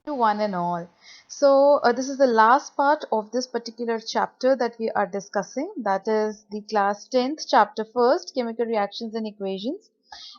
to one and all. So, this is the last part of this particular chapter that we are discussing. That is the class 10th chapter first, chemical reactions and equations.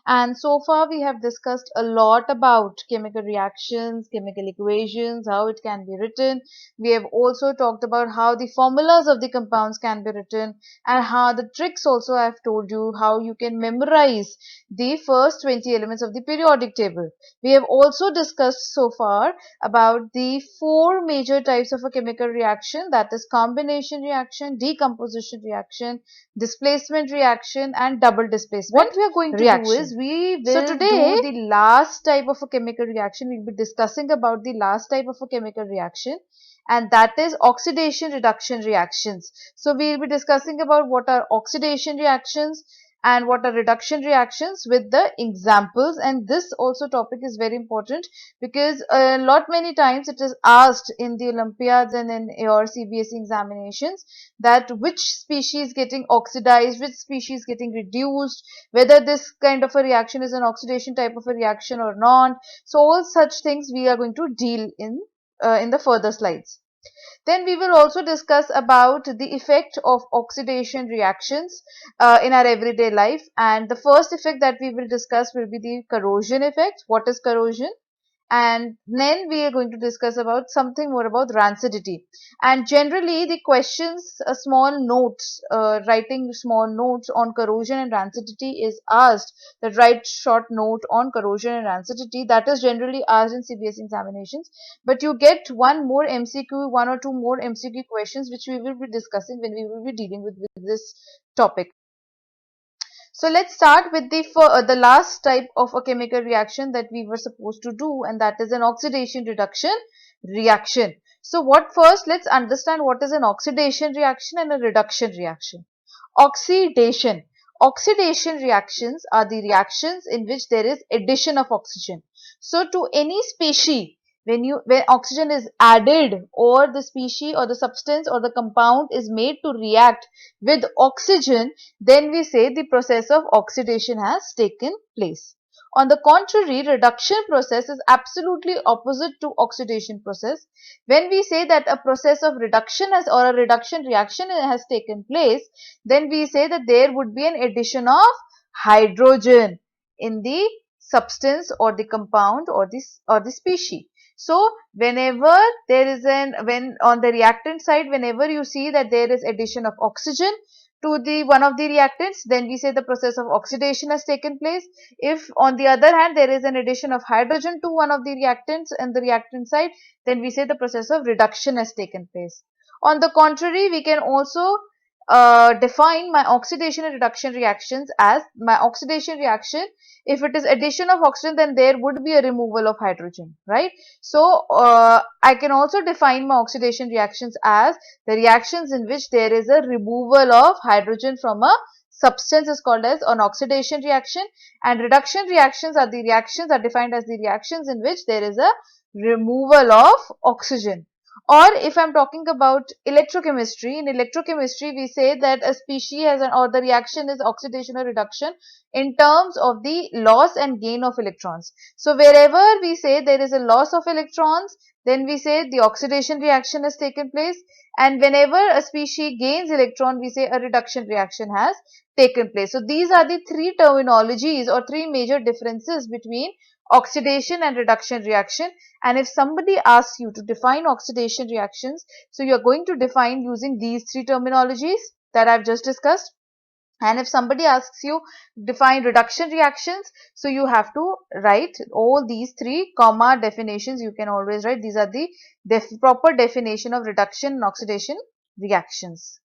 And so far we have discussed a lot about chemical reactions, chemical equations, how it can be written. We have also talked about how the formulas of the compounds can be written, and how the tricks also I have told you how you can memorize the first 20 elements of the periodic table. We have also discussed so far about the four major types of a chemical reaction, that is combination reaction, decomposition reaction, displacement reaction and double displacement. What we are going to do is we will do the last type of a chemical reaction. We'll be discussing about the last type of a chemical reaction, and that is oxidation reduction reactions. So we'll be discussing about what are oxidation reactions and what are reduction reactions with the examples. And this also topic is very important because a lot many times it is asked in the Olympiads and in your CBSE examinations that which species getting oxidized, which species getting reduced, whether this kind of a reaction is an oxidation type of a reaction or not. So all such things we are going to deal in the further slides. Then we will also discuss about the effect of oxidation reactions in our everyday life. And the first effect that we will discuss will be the corrosion effect. What is corrosion? And then we are going to discuss about something more about rancidity. And generally the questions, small notes, writing small notes on corrosion and rancidity is asked, that write short note on corrosion and rancidity, that is generally asked in CBSE examinations. But you get one more MCQ, one or two more MCQ questions which we will be discussing when we will be dealing with this topic. So let's start with the last type of a chemical reaction that we were supposed to do, and that is an oxidation reduction reaction. So what first, let's understand what is an oxidation reaction and a reduction reaction. Oxidation. Oxidation reactions are the reactions in which there is addition of oxygen. So to any species, when oxygen is added, or the species or the substance or the compound is made to react with oxygen, then we say the process of oxidation has taken place. On the contrary, reduction process is absolutely opposite to oxidation process. When we say that a process of reduction has, or a reduction reaction has taken place, then we say that there would be an addition of hydrogen in the substance or the compound or the species. So whenever there is when on the reactant side, whenever you see that there is addition of oxygen to the one of the reactants, then we say the process of oxidation has taken place. If on the other hand there is an addition of hydrogen to one of the reactants and the reactant side, then we say the process of reduction has taken place. On the contrary, we can also define my oxidation and reduction reactions as my oxidation reaction. If it is addition of oxygen, then there would be a removal of hydrogen, right? So I can also define my oxidation reactions as the reactions in which there is a removal of hydrogen from a substance is called as an oxidation reaction, and reduction reactions are defined as the reactions in which there is a removal of oxygen. Or if I'm talking about electrochemistry, in electrochemistry we say that a species has or the reaction is oxidation or reduction in terms of the loss and gain of electrons. So wherever we say there is a loss of electrons, then we say the oxidation reaction has taken place, and whenever a species gains electron, we say a reduction reaction has taken place. So these are the three terminologies or three major differences between oxidation and reduction reaction. And if somebody asks you to define oxidation reactions, so you are going to define using these three terminologies that I've just discussed. And if somebody asks you define reduction reactions, so you have to write all these three comma definitions. You can always write these are the proper definition of reduction and oxidation reactions.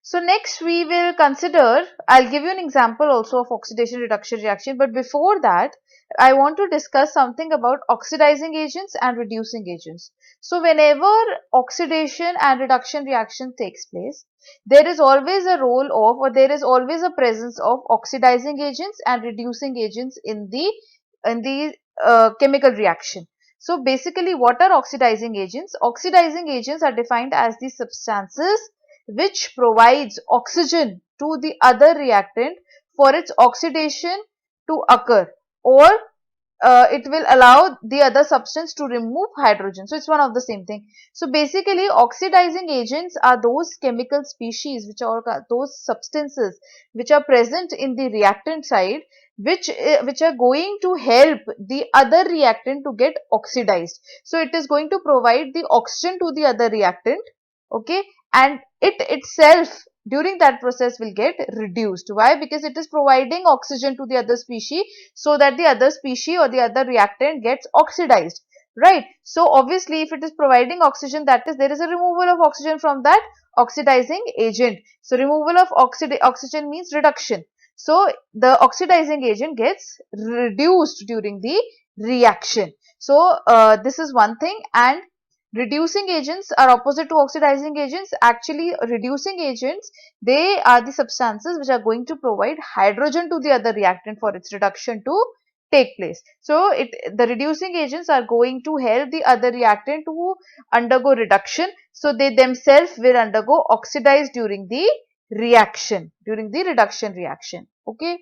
So next we will consider, I'll give you an example also of oxidation reduction reaction, but before that I want to discuss something about oxidizing agents and reducing agents. So whenever oxidation and reduction reaction takes place, there is always a role of, or there is always a presence of oxidizing agents and reducing agents in the chemical reaction. So basically, what are oxidizing agents? Oxidizing agents are defined as the substances which provides oxygen to the other reactant for its oxidation to occur, or it will allow the other substance to remove hydrogen. So it's one of the same thing. So basically oxidizing agents are those chemical species which are those substances which are present in the reactant side, which are going to help the other reactant to get oxidized. So it is going to provide the oxygen to the other reactant, okay, and it itself during that process will get reduced. Why? Because it is providing oxygen to the other species, so that the other species or the other reactant gets oxidized, right? So obviously if it is providing oxygen, that is, there is a removal of oxygen from that oxidizing agent. So removal of oxygen means reduction. So the oxidizing agent gets reduced during the reaction. So this is one thing. And reducing agents are opposite to oxidizing agents. Actually, reducing agents, they are the substances which are going to provide hydrogen to the other reactant for its reduction to take place. So the reducing agents are going to help the other reactant to undergo reduction. So they themselves will undergo oxidize during the reaction, during the reduction reaction. Okay,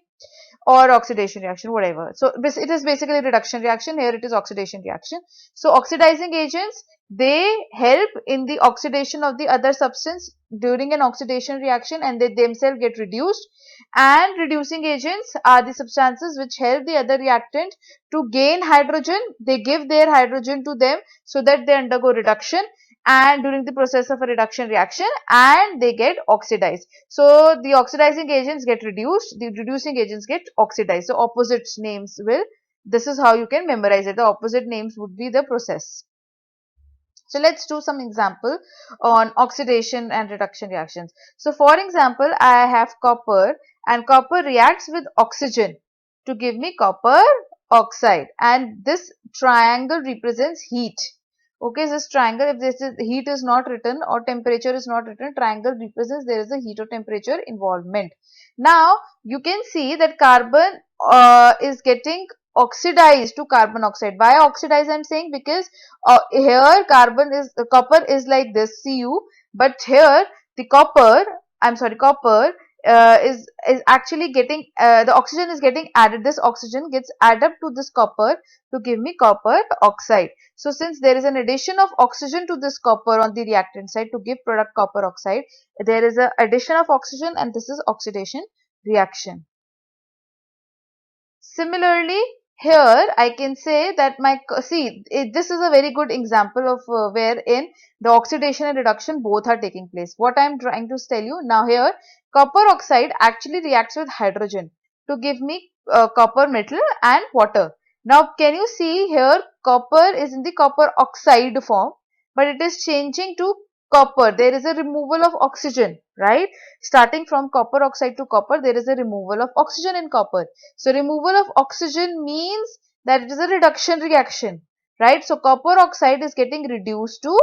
or oxidation reaction, whatever. So it is basically reduction reaction. Here it is oxidation reaction. So oxidizing agents, they help in the oxidation of the other substance during an oxidation reaction, and they themselves get reduced. And reducing agents are the substances which help the other reactant to gain hydrogen. They give their hydrogen to them so that they undergo reduction, and during the process of a reduction reaction, and they get oxidized. So the oxidizing agents get reduced, the reducing agents get oxidized. So opposite names will, this is how you can memorize it. The opposite names would be the process. So let's do some example on oxidation and reduction reactions. So for example, I have copper, and copper reacts with oxygen to give me copper oxide, and this triangle represents heat. Okay, this triangle, if this is heat is not written or temperature is not written, triangle represents there is a heat or temperature involvement. Now you can see that carbon is getting oxidized to carbon oxide. Why oxidize? I'm saying because here copper is like this Cu, but here the copper, I'm sorry, copper is actually getting the oxygen is getting added. This oxygen gets added to this copper to give me copper oxide. So since there is an addition of oxygen to this copper on the reactant side to give product copper oxide, there is a addition of oxygen, and this is oxidation reaction. Similarly, here I can say that this is a very good example of wherein the oxidation and reduction both are taking place. What I am trying to tell you now, here copper oxide actually reacts with hydrogen to give me copper metal and water. Now can you see here, copper is in the copper oxide form, but it is changing to copper. There is a removal of oxygen, right? Starting from copper oxide to copper, there is a removal of oxygen in copper. So removal of oxygen means that it is a reduction reaction, right? So copper oxide is getting reduced to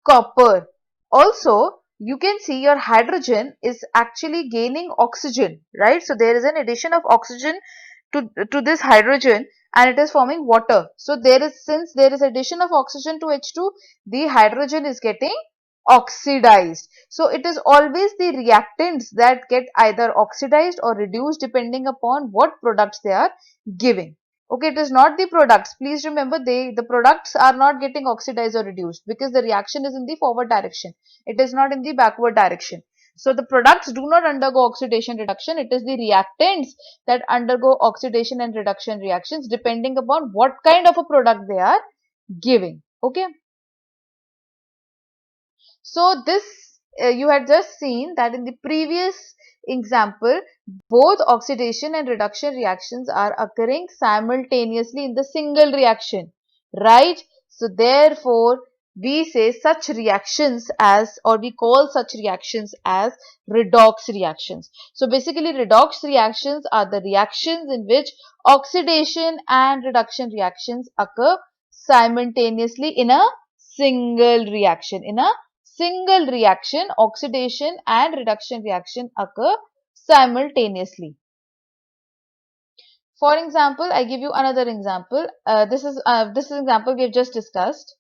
copper. Also, you can see your hydrogen is actually gaining oxygen, right? So there is an addition of oxygen to this hydrogen, and it is forming water. So since there is addition of oxygen to H2, the hydrogen is getting oxidized. So it is always the reactants that get either oxidized or reduced depending upon what products they are giving. Okay, it is not the products. Please remember, the products are not getting oxidized or reduced because the reaction is in the forward direction. It is not in the backward direction. So the products do not undergo oxidation reduction. It is the reactants that undergo oxidation and reduction reactions depending upon what kind of a product they are giving. Okay. So this you had just seen that in the previous example, both oxidation and reduction reactions are occurring simultaneously in the single reaction, right? So therefore, we say such reactions as, or we call such reactions as redox reactions. So basically redox reactions are the reactions in which oxidation and reduction reactions occur simultaneously in a single reaction. In a single reaction, oxidation and reduction reaction occur simultaneously. For example, I give you another example. This is example we have just discussed.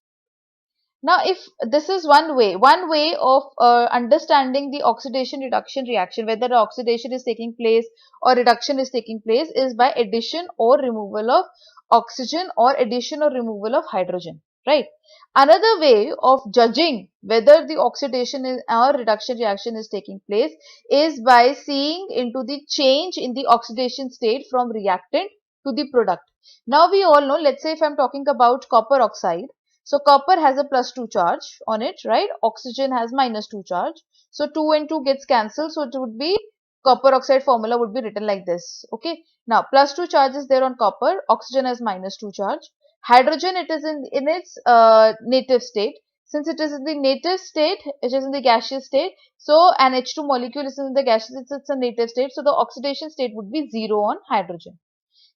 Now, if this is one way of understanding the oxidation reduction reaction, whether oxidation is taking place or reduction is taking place, is by addition or removal of oxygen or addition or removal of hydrogen, right? Another way of judging whether the oxidation is, or reduction reaction is taking place is by seeing into the change in the oxidation state from reactant to the product. Now we all know, let's say if I'm talking about copper oxide, so copper has a +2 charge on it, right? Oxygen has -2 charge. So 2 and 2 gets cancelled. So it would be, copper oxide formula would be written like this. Okay. Now +2 charge is there on copper. Oxygen has -2 charge. Hydrogen, it is in its native state. Since it is in the native state, it is in the gaseous state. So an H2 molecule is in the gaseous, it's a native state. So the oxidation state would be 0 on hydrogen.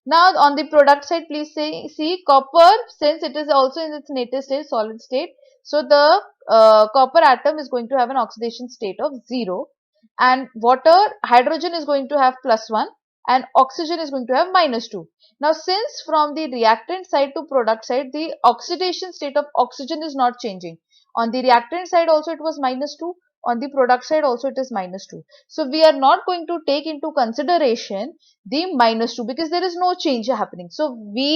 Now on the product side, please see copper, since it is also in its native state, solid state. So the copper atom is going to have an oxidation state of 0, and hydrogen is going to have +1, and oxygen is going to have -2. Now since from the reactant side to product side, the oxidation state of oxygen is not changing. On the reactant side also it was -2. On the product side also it is -2. So we are not going to take into consideration the -2 because there is no change happening. So we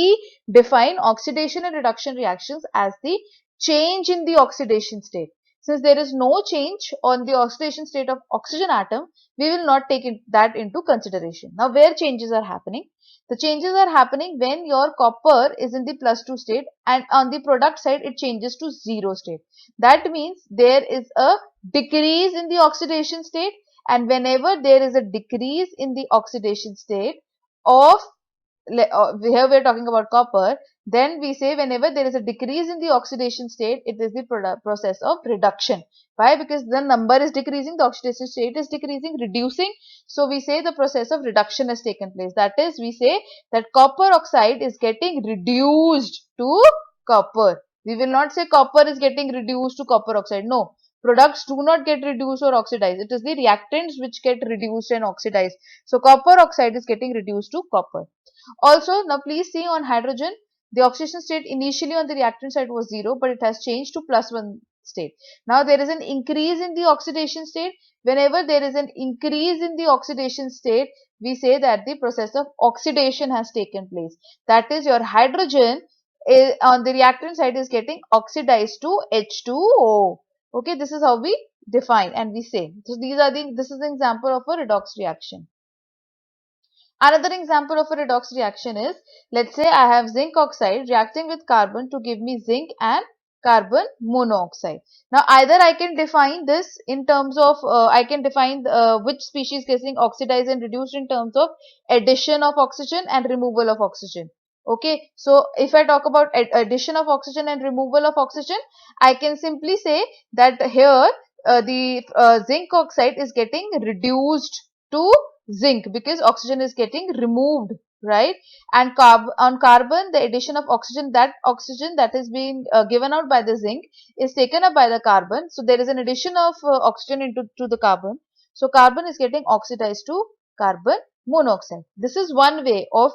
define oxidation and reduction reactions as the change in the oxidation state. Since there is no change on the oxidation state of oxygen atom, we will not take that into consideration. Now where changes are happening? The changes are happening when your copper is in the +2 state, and on the product side it changes to 0 state. That means there is a decrease in the oxidation state, and whenever there is a decrease in the oxidation state of, here we are talking about copper, then we say whenever there is a decrease in the oxidation state, it is the process of reduction. Why? Because the number is decreasing, the oxidation state is decreasing, reducing. So we say the process of reduction has taken place. That is, we say that copper oxide is getting reduced to copper. We will not say copper is getting reduced to copper oxide. No, products do not get reduced or oxidized. It is the reactants which get reduced and oxidized. So copper oxide is getting reduced to copper. Also, now please see on hydrogen, the oxidation state initially on the reactant side was 0, but it has changed to +1 state. Now there is an increase in the oxidation state. Whenever there is an increase in the oxidation state, we say that the process of oxidation has taken place. That is, your hydrogen on the reactant side is getting oxidized to H2O. Okay, this is how we define and we say. So this is an example of a redox reaction. Another example of a redox reaction is, let's say I have zinc oxide reacting with carbon to give me zinc and carbon monoxide. Now either I can define this in terms of, I can define which species getting oxidized and reduced in terms of addition of oxygen and removal of oxygen. Okay, so if I talk about addition of oxygen and removal of oxygen, I can simply say that here the zinc oxide is getting reduced to zinc because oxygen is getting removed, right? And on carbon, the addition of oxygen, that oxygen that is being given out by the zinc is taken up by the carbon. So there is an addition of oxygen into the carbon. So carbon is getting oxidized to carbon monoxide. This is one way of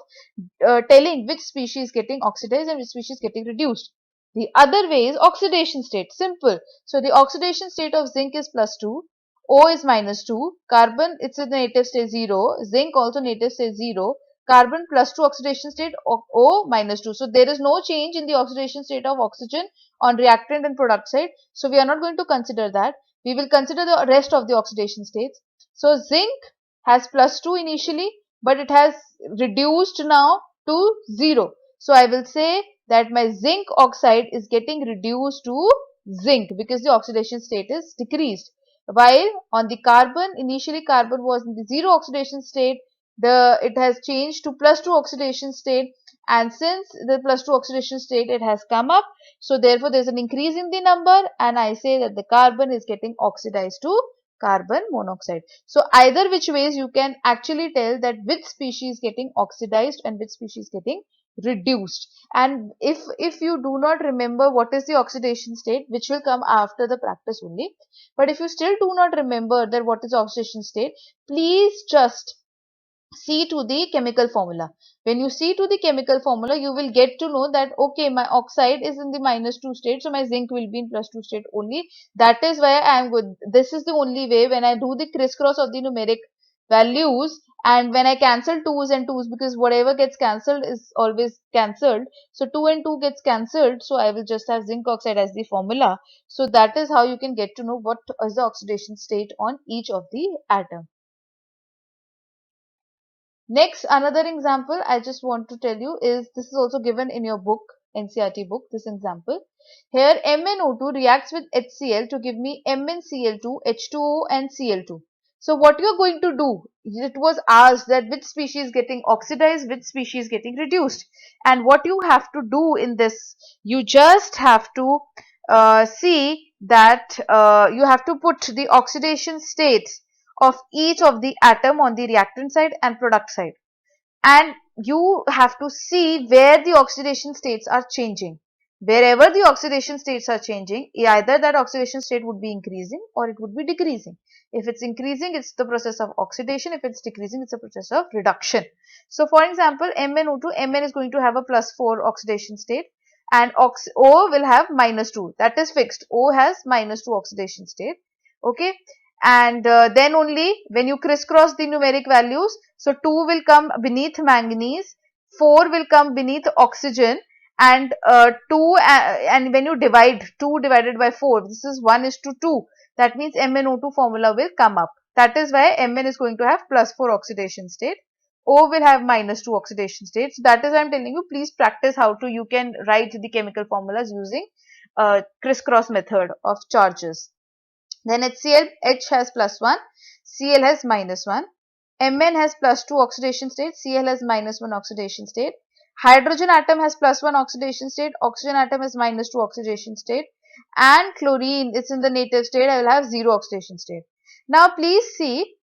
telling which species is getting oxidized and which species is getting reduced. The other way is oxidation state. Simple. So the oxidation state of zinc is +2. O is -2, carbon, it's in the native state 0, zinc also native state 0, carbon +2 oxidation state, O -2. So there is no change in the oxidation state of oxygen on reactant and product side. So we are not going to consider that. We will consider the rest of the oxidation states. So zinc has +2 initially, but it has reduced now to 0. So I will say that my zinc oxide is getting reduced to zinc because the oxidation state is decreased. While on the carbon, initially carbon was in the 0 oxidation state, it has changed to +2 oxidation state, and since the +2 oxidation state it has come up, so therefore there is an increase in the number, and I say that the carbon is getting oxidized to carbon monoxide. So either which ways you can actually tell that which species is getting oxidized and which species is getting reduced. And if you do not remember what is the oxidation state, which will come after the practice only, but if you still do not remember that what is oxidation state, please just see to the chemical formula. When you see to the chemical formula, you will get to know that okay, my oxide is in the -2 state, so my zinc will be in +2 state only. That is why I am good. This is the only way when I do the crisscross of the numeric values, and when I cancel 2's and 2's, because whatever gets cancelled is always cancelled. So 2 and 2 gets cancelled, so I will just have zinc oxide as the formula. So that is how you can get to know what is the oxidation state on each of the atom. Next, another example I just want to tell you is, this is also given in your book, NCERT book, this example. Here MnO2 reacts with HCl to give me MnCl2, H2O and Cl2. So what you are going to do, it was asked that which species getting oxidized, which species getting reduced. And what you have to do in this, you just have to see that you have to put the oxidation states of each of the atom on the reactant side and product side, and you have to see where the oxidation states are changing. Wherever the oxidation states are changing, either that oxidation state would be increasing or it would be decreasing. If it's increasing, it's the process of oxidation. If it's decreasing, it's a process of reduction. So for example, MnO2, Mn is going to have a +4 oxidation state, and O will have -2. That is fixed. O has -2 oxidation state. Okay. And then only when you crisscross the numeric values, so 2 will come beneath manganese, 4 will come beneath oxygen, and 2 and when you divide 2 divided by 4, this is 1:2, that means MnO2 formula will come up. That is why Mn is going to have +4 oxidation state, O will have -2 oxidation state. So that is why I am telling you, please practice how to, you can write the chemical formulas using crisscross method of charges. Then HCl, H has +1, Cl has -1, Mn has +2 oxidation state, Cl has -1 oxidation state. Hydrogen atom has +1 oxidation state, oxygen atom has -2 oxidation state, and chlorine is in the native state, I will have 0 oxidation state. Now please see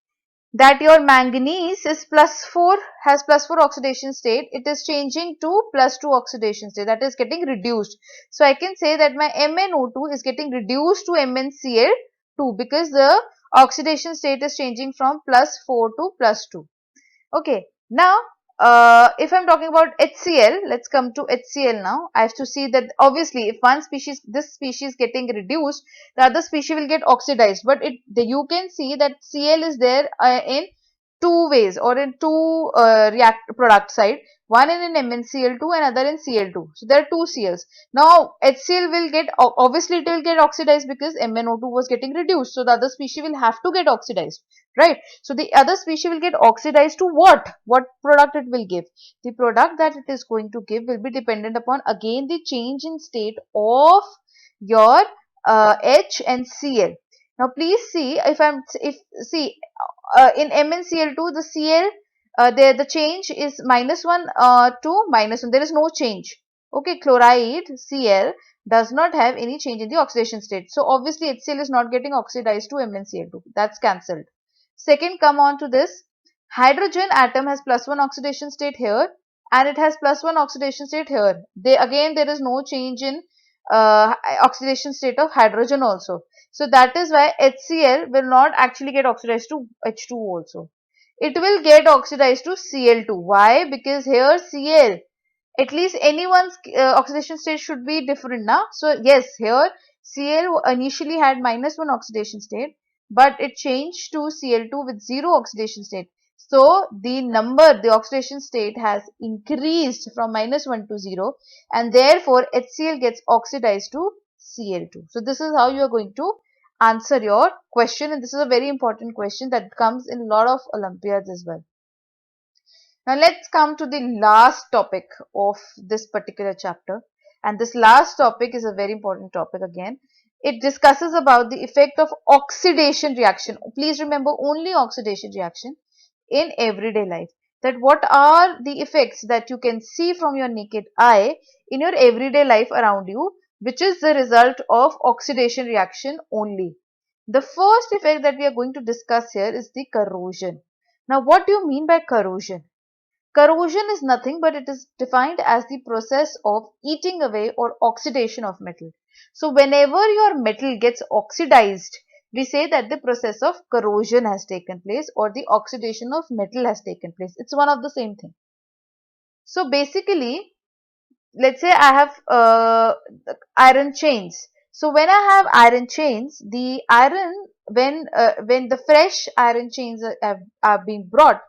that your manganese is +4, has +4 oxidation state, it is changing to +2 oxidation state, that is getting reduced. So I can say that my MnO2 is getting reduced to MnCl2 because the oxidation state is changing from +4 to +2. Okay, now if I'm talking about HCl, let's come to HCl now. I have to see that obviously if one species, this species getting reduced, the other species will get oxidized. But you can see that Cl is there in two ways, or in two product side. One in MnCl2 and other in Cl2. So there are two Cls. Now HCl will get, obviously it will get oxidized because MnO2 was getting reduced. So the other species will have to get oxidized, right? So the other species will get oxidized to what? What product it will give? The product that it is going to give will be dependent upon again the change in state of your H and Cl. Now please see, if see in MnCl2 the Cl there the change is -1 to -1. There is no change. Okay, chloride Cl does not have any change in the oxidation state. So obviously HCl is not getting oxidized to MnCl2. That's cancelled. Second, come on to this. Hydrogen atom has +1 oxidation state here, and it has +1 oxidation state here. Again there is no change in oxidation state of hydrogen also. So that is why HCl will not actually get oxidized to H2 also. It will get oxidized to Cl2. Why? Because here Cl, at least anyone's oxidation state should be different now. So yes, here Cl initially had -1 oxidation state, but it changed to Cl2 with 0 oxidation state. So the oxidation state has increased from -1 to 0, and therefore HCl gets oxidized to Cl2. So this is how you are going to answer your question, and this is a very important question that comes in a lot of Olympiads as well. Now let's come to the last topic of this particular chapter, and this last topic is a very important topic again. It discusses about the effect of oxidation reaction. Please remember, only oxidation reaction in everyday life. That what are the effects that you can see from your naked eye in your everyday life around you, which is the result of oxidation reaction only. The first effect that we are going to discuss here is the corrosion. Now what do you mean by corrosion? Corrosion is nothing but it is defined as the process of eating away or oxidation of metal. So whenever your metal gets oxidized, we say that the process of corrosion has taken place or the oxidation of metal has taken place. It's one of the same thing. So basically, let's say I have iron chains. So when I have iron chains, the iron, when the fresh iron chains are being brought,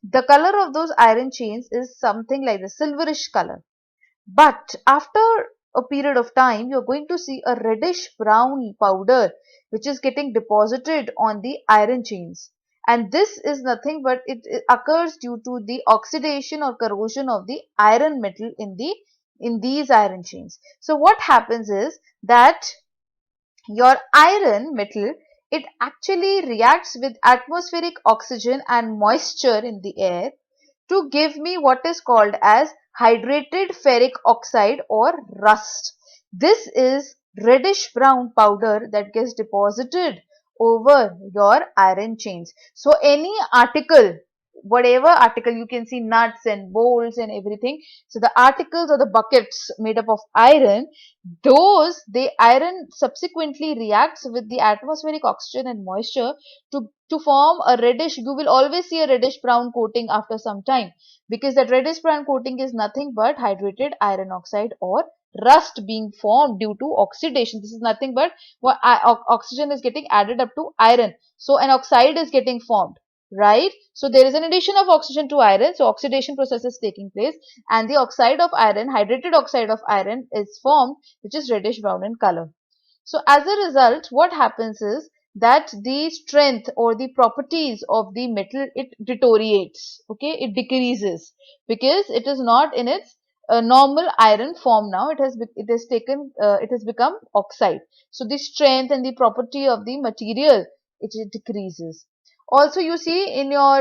the color of those iron chains is something like the silverish color. But after a period of time, you're going to see a reddish brown powder which is getting deposited on the iron chains. And this is nothing but it occurs due to the oxidation or corrosion of the iron metal in these iron chains. So what happens is that your iron metal, it actually reacts with atmospheric oxygen and moisture in the air to give me what is called as hydrated ferric oxide or rust. This is reddish brown powder that gets deposited over your iron chains. So any article, whatever article, you can see nuts and bolts and everything. So the articles or the buckets made up of iron, the iron subsequently reacts with the atmospheric oxygen and moisture to form a reddish, you will always see a reddish brown coating after some time, because that reddish brown coating is nothing but hydrated iron oxide or rust being formed due to oxidation. This is nothing but what oxygen is getting added up to iron. So an oxide is getting formed, right? So there is an addition of oxygen to iron. So oxidation process is taking place and the oxide of iron, hydrated oxide of iron is formed, which is reddish brown in color. So as a result, what happens is that the strength or the properties of the metal, it deteriorates, okay, it decreases because it is not in its normal iron form now. It has become oxide. So the strength and the property of the material, it decreases. Also, you see in your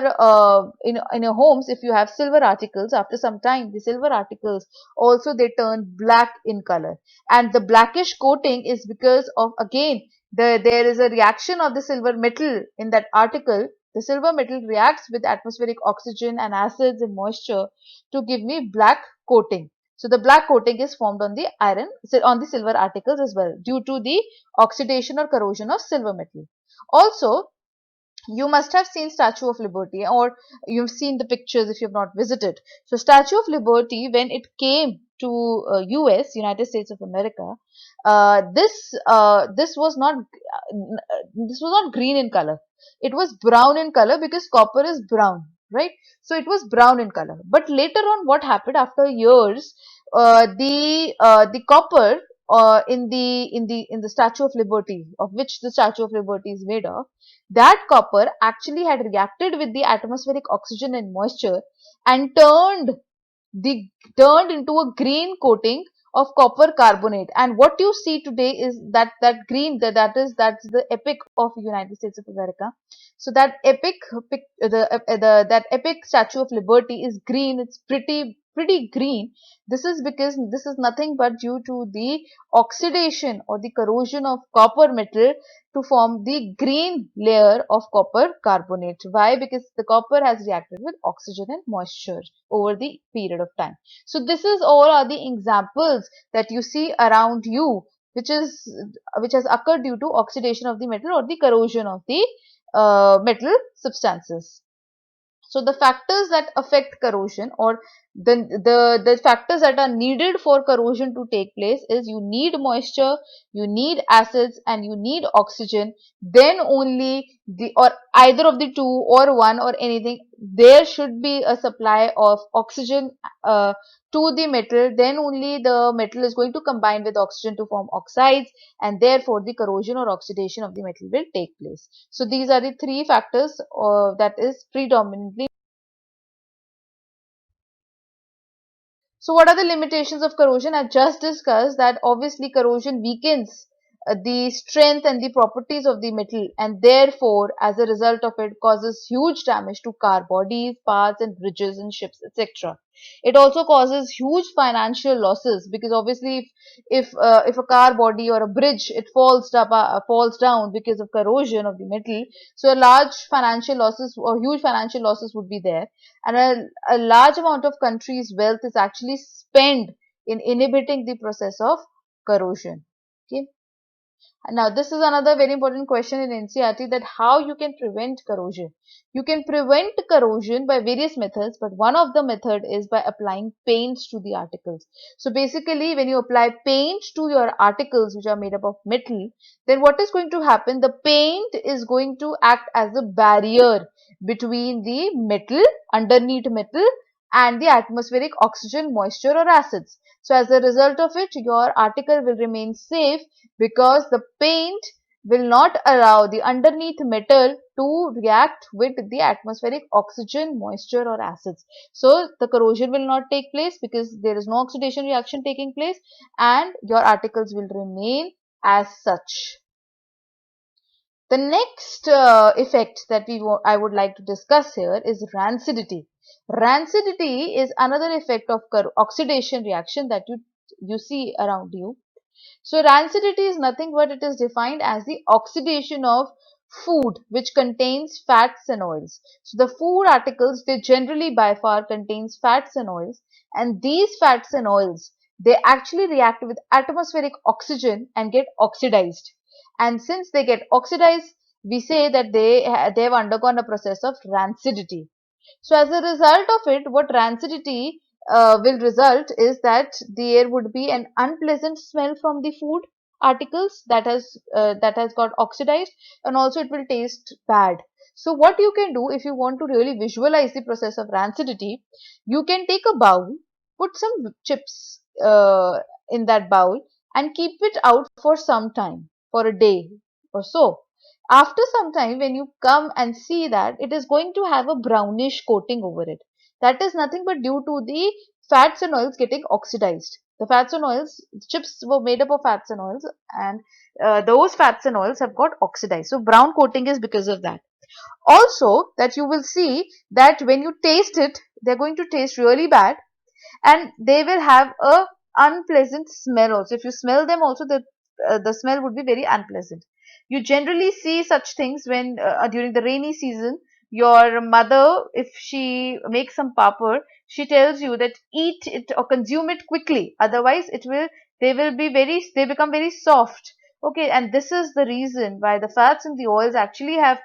in your homes, if you have silver articles, after some time the silver articles also they turn black in color, and the blackish coating is because of, again, there is a reaction of the silver metal in that article. The silver metal reacts with atmospheric oxygen and acids and moisture to give me black coating. So the black coating is formed on the iron, on the silver articles as well, due to the oxidation or corrosion of silver metal. Also, you must have seen Statue of Liberty, or you've seen the pictures if you've not visited. So Statue of Liberty, when it came to US, United States of America, this was not green in color. It was brown in color because copper is brown, right? So it was brown in color. But later on, what happened after years, the copper in the Statue of Liberty, of which the Statue of Liberty is made of, that copper actually had reacted with the atmospheric oxygen and moisture and the turned into a green coating of copper carbonate. And what you see today is that green, that's the epic of United States of America. So that that epic Statue of Liberty is green. It's pretty green. This is because this is nothing but due to the oxidation or the corrosion of copper metal to form the green layer of copper carbonate. Why? Because the copper has reacted with oxygen and moisture over the period of time. So this is all are the examples that you see around you, which has occurred due to oxidation of the metal or the corrosion of the metal substances. So the factors that affect corrosion, or the factors that are needed for corrosion to take place, is you need moisture, you need acids, and you need oxygen. Then only or either of the two or one or anything, there should be a supply of oxygen to the metal. Then only the metal is going to combine with oxygen to form oxides, and therefore the corrosion or oxidation of the metal will take place. So these are the three factors that is predominantly. So what are the limitations of corrosion? I just discussed that obviously corrosion weakens the strength and the properties of the metal, and therefore as a result of it causes huge damage to car bodies, parts and bridges and ships, etc. It also causes huge financial losses, because obviously if a car body or a bridge, it falls down because of corrosion of the metal, so a large financial losses or huge financial losses would be there, and a large amount of countries' wealth is actually spent in inhibiting the process of corrosion. Okay. Now, this is another very important question in NCERT, that how you can prevent corrosion. You can prevent corrosion by various methods, but one of the method is by applying paints to the articles. So basically, when you apply paint to your articles which are made up of metal, then what is going to happen? The paint is going to act as a barrier between the metal, underneath metal, and the atmospheric oxygen, moisture or acids. So as a result of it, your article will remain safe, because the paint will not allow the underneath metal to react with the atmospheric oxygen, moisture or acids. So the corrosion will not take place because there is no oxidation reaction taking place, and your articles will remain as such. The next effect that I would like to discuss here is rancidity. Rancidity is another effect of oxidation reaction that you see around you. So rancidity is nothing but it is defined as the oxidation of food which contains fats and oils. So the food articles, they generally by far contains fats and oils, and these fats and oils, they actually react with atmospheric oxygen and get oxidized. And since they get oxidized, we say that they have undergone a process of rancidity. So as a result of it, what rancidity will result is that there would be an unpleasant smell from the food articles that has got oxidized, and also it will taste bad. So what you can do, if you want to really visualize the process of rancidity, you can take a bowl, put some chips in that bowl, and keep it out for some time, for a day or so. After some time, when you come and see that, it is going to have a brownish coating over it. That is nothing but due to the fats and oils getting oxidized. The fats and oils, chips were made up of fats and oils, and those fats and oils have got oxidized. So brown coating is because of that. Also, that you will see that when you taste it, they're going to taste really bad, and they will have a unpleasant smell also. If you smell them also, the smell would be very unpleasant. You generally see such things when during the rainy season, your mother, if she makes some papad, she tells you that eat it or consume it quickly, otherwise they become very soft. Okay, and this is the reason why the fats and the oils actually have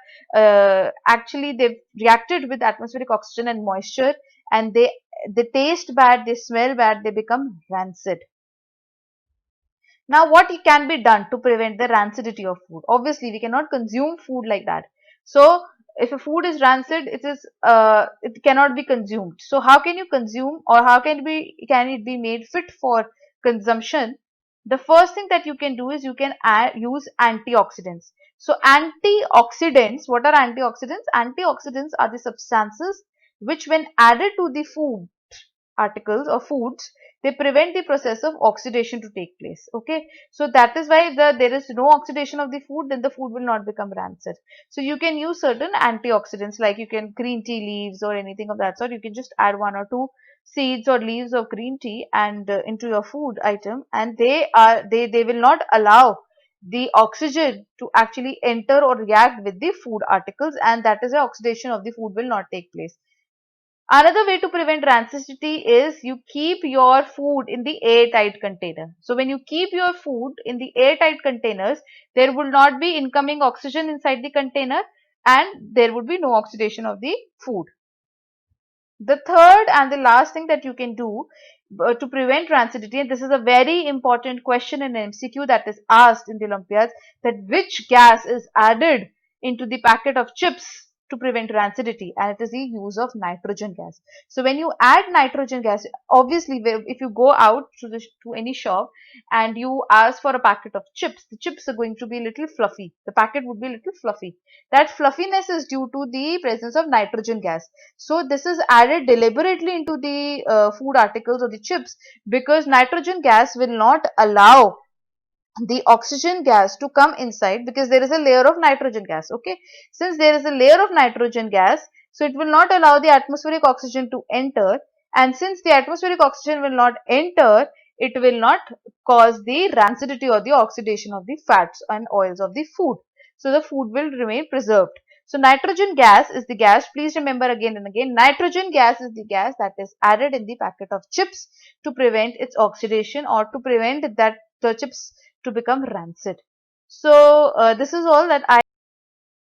actually they've reacted with atmospheric oxygen and moisture, and they taste bad, they smell bad, they become rancid. Now, what can be done to prevent the rancidity of food? Obviously, we cannot consume food like that. So, if a food is rancid, it cannot be consumed. So, how can you consume, or how can it be made fit for consumption? The first thing that you can do is you can use antioxidants. So, antioxidants, what are antioxidants? Antioxidants are the substances which, when added to the food articles or foods, they prevent the process of oxidation to take place. Okay, so that is why there is no oxidation of the food, then the food will not become rancid. So you can use certain antioxidants, like you can green tea leaves or anything of that sort. You can just add one or two seeds or leaves of green tea and into your food item, and they will not allow the oxygen to actually enter or react with the food articles, and that is why oxidation of the food will not take place. Another way to prevent rancidity is you keep your food in the airtight container. So when you keep your food in the airtight containers, there will not be incoming oxygen inside the container, and there would be no oxidation of the food. The third and the last thing that you can do to prevent rancidity, and this is a very important question in MCQ that is asked in the Olympiads, that which gas is added into the packet of chips to prevent rancidity, and it is the use of nitrogen gas. So when you add nitrogen gas, obviously if you go out to any shop and you ask for a packet of chips, the chips are going to be a little fluffy. The packet would be a little fluffy. That fluffiness is due to the presence of nitrogen gas. So this is added deliberately into the food articles or the chips, because nitrogen gas will not allow the oxygen gas to come inside, because there is a layer of nitrogen gas. Okay, since there is a layer of nitrogen gas, so it will not allow the atmospheric oxygen to enter, and since the atmospheric oxygen will not enter, it will not cause the rancidity or the oxidation of the fats and oils of the food. So the food will remain preserved. So nitrogen gas is the gas, please remember again and again, nitrogen gas is the gas that is added in the packet of chips to prevent its oxidation, or to prevent that the chips to become rancid. So this is all that I.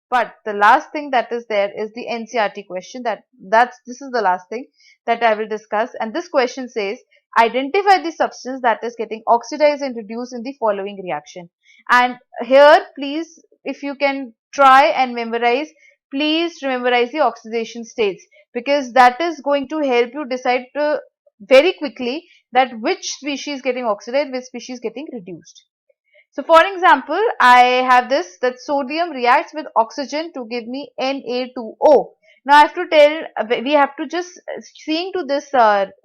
But the last thing that is there is the NCERT question. This is the last thing that I will discuss. And this question says, identify the substance that is getting oxidized and reduced in the following reaction. And here, please, if you can try and memorize, please memorize the oxidation states, because that is going to help you decide very quickly that which species getting oxidized, which species getting reduced. So for example, I have this, that sodium reacts with oxygen to give me Na2O. Now I have to tell, we have to just seeing to this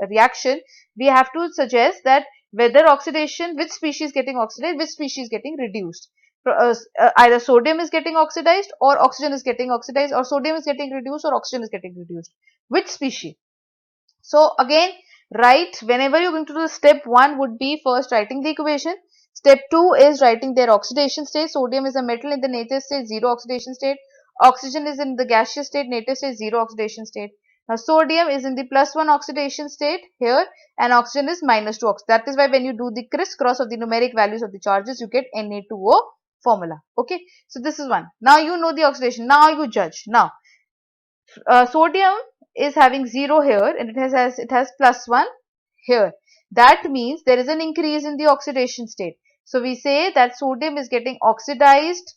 reaction, we have to suggest that whether oxidation, which species getting oxidized, which species getting reduced. Either sodium is getting oxidized or oxygen is getting oxidized, or sodium is getting reduced or oxygen is getting reduced. Which species? So again, write, whenever you're going to do step 1 would be first writing the equation. Step 2 is writing their oxidation state. Sodium is a metal in the native state, 0 oxidation state. Oxygen is in the gaseous state, native state, 0 oxidation state. Now sodium is in the +1 oxidation state here, and oxygen is -2 That is why when you do the crisscross of the numeric values of the charges, you get Na2O formula. Okay, so this is one. Now you know the oxidation. Now you judge. Now sodium is having 0 here, and it has +1 here. That means there is an increase in the oxidation state. So we say that sodium is getting oxidized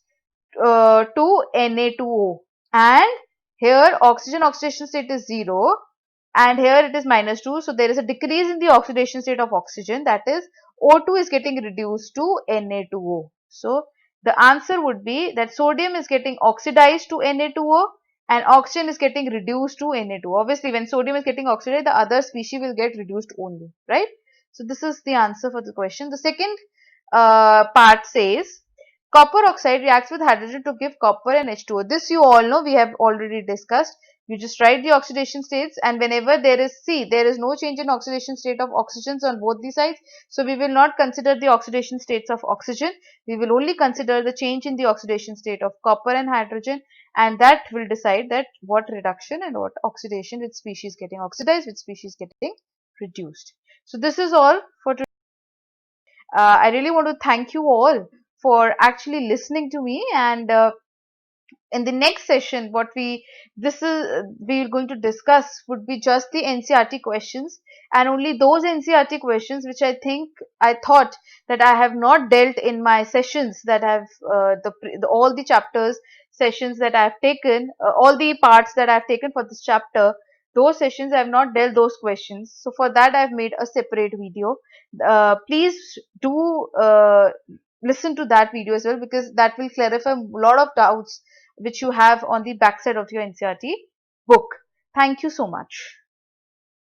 to Na2O, and here oxygen oxidation state is 0 and here it is -2. So there is a decrease in the oxidation state of oxygen, that is O2 is getting reduced to Na2O. So the answer would be that sodium is getting oxidized to Na2O and oxygen is getting reduced to Na2O. Obviously when sodium is getting oxidized, the other species will get reduced only, right? So this is the answer for the question. The second part says, copper oxide reacts with hydrogen to give copper and H2O. This you all know, we have already discussed. You just write the oxidation states, and whenever there is no change in oxidation state of oxygens on both the sides. So we will not consider the oxidation states of oxygen. We will only consider the change in the oxidation state of copper and hydrogen, and that will decide that what reduction and what oxidation, which species getting oxidized, which species getting reduced. So this is all for today. I really want to thank you all for actually listening to me, and in the next session what we are going to discuss would be just the NCERT questions, and only those NCERT questions which I thought that I have not dealt in my sessions that have all the chapters sessions that I have taken, all the parts that I have taken for this chapter. Those sessions I have not dealt those questions, so for that I have made a separate video. Please do listen to that video as well, because that will clarify a lot of doubts which you have on the backside of your NCERT book. Thank you so much.